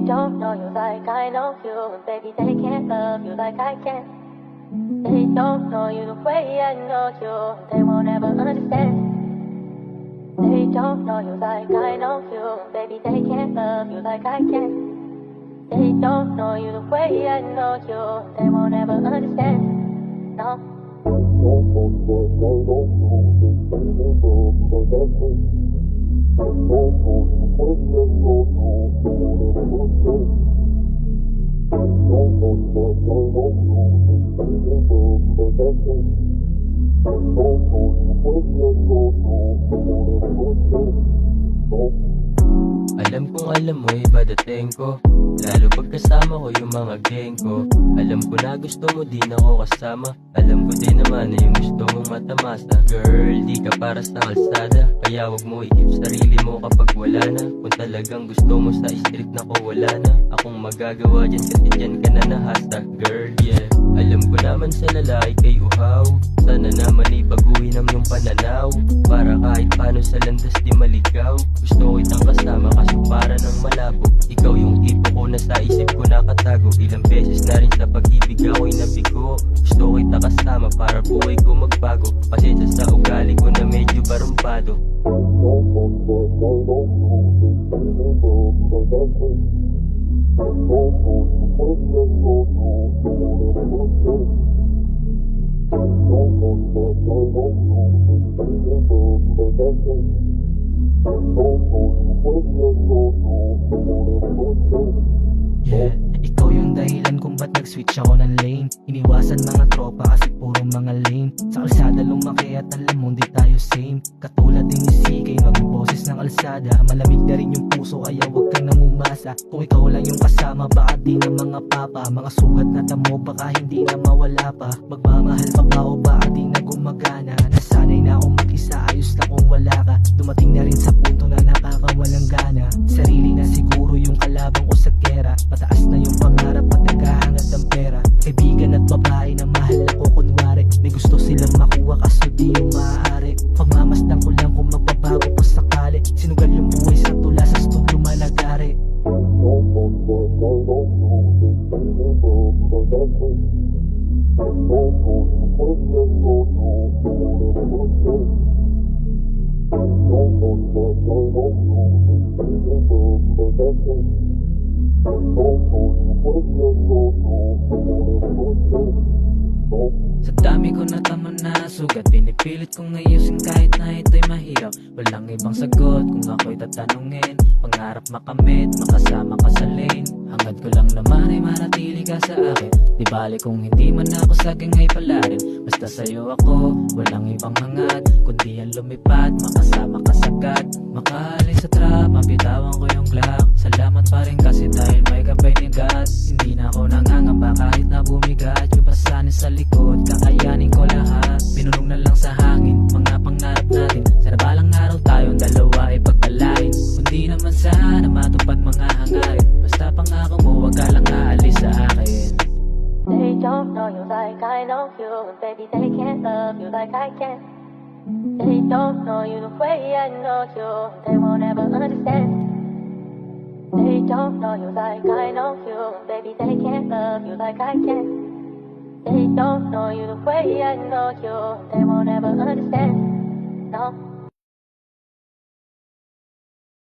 don't know you like I know you, and baby, they can't love you like I can. They don't know you the way I know you, and they won't ever understand. They don't know you like I know you, and baby, they can't love you like I can. They don't know you the way I know you, and they won't ever understand. No. Alam kong alam mo iba dating ko, lalo pag kasama ko yung mga gang ko. Alam ko na gusto mo din ako kasama, alam ko din naman na yung gusto mong matamasa. Girl, di ka para sa kalsada, kaya wag mo iip sarili mo kapag wala na. Kung talagang gusto mo sa street na ko, wala na akong magagawa dyan, kasi dyan ka na nahasa. Girl, yeah, alam ko naman sa lalaki kay uhaw, sana naman ibaguhin ang iyong pananaw, para kahit paano sa landas di maligaw. Gusto ko itang kasama kaso para ng malabo, ikaw yung tipo ko na sa isip ko nakatago. Ilang beses na rin sa pag-ibig ako'y nabigo, gusto ko kita kasama para buhay ko magbago. Pasensya sa ugali ko na medyo barumpado. Yeah, ikaw yung dahilan kung ba't nag-switch ako ng lane. Iniwasan mga tropa kasi puro mga lame. Sa kalsada lumaki at alam mo di tayo same. Katulad din ni CK mag-boses ng kalsada. Malamig na rin yung puso kaya wag ka na umasa. Kung ikaw lang yung kasama baka di na mga papa. Mga sugat na tamo baka hindi na mawala pa. Magmamahal pa ba o baka di na gumagana. Nasanay na akong mag-isa, ayos na kung wala ka. Dumating na rin sa punto na nakakawalang gana. Sarili na siguro yung kalabang ko sa gera. Pataas na yung pangarap at naghahangat ng pera. Kaibigan at babae na mahal ako kunwari. May gusto silang makuha kaso di yung maaari. Pagmamasdan ko lang kung magbabago pa sakali. Sinugal yung buhay sa tula sa studio malagari. Sa dami ko na tama na sugat, pinipilit kong ayusin kahit na ito'y mahirap. Walang ibang sagot kung ako'y tatanungin. Pangarap makamit, makasama ka sa lane. Hangad ko lang naman ay manatili ka sa akin. Di bali kung hindi man ako saging ay pala rin. Basta sa'yo ako, walang ibang hangad kundi ang lumipad, makasama ka sagad. Makaalis sa trap, mabitawan ko yung Glock. Salamat pa rin kasi dahil may gabay ni God. Hindi na ako nangangamba kahit na bumigat. Yung pasanin sa likod, kakayanin ko lahat. Binulong na lang sa hangin, mga pangarap natin. Sana balang araw tayong dalawa ay pagpalain. Kundi naman sana matupad mga hangarin. Basta pangako mo, wag ka lang aalis sa akin. They don't know you like I know you, and baby, they can't love you like I can. They don't know you the way I know you, and they won't ever understand. They don't know you like I know you, and baby, they can't love you like I can. They don't know you the way I know you, and they won't ever understand. No.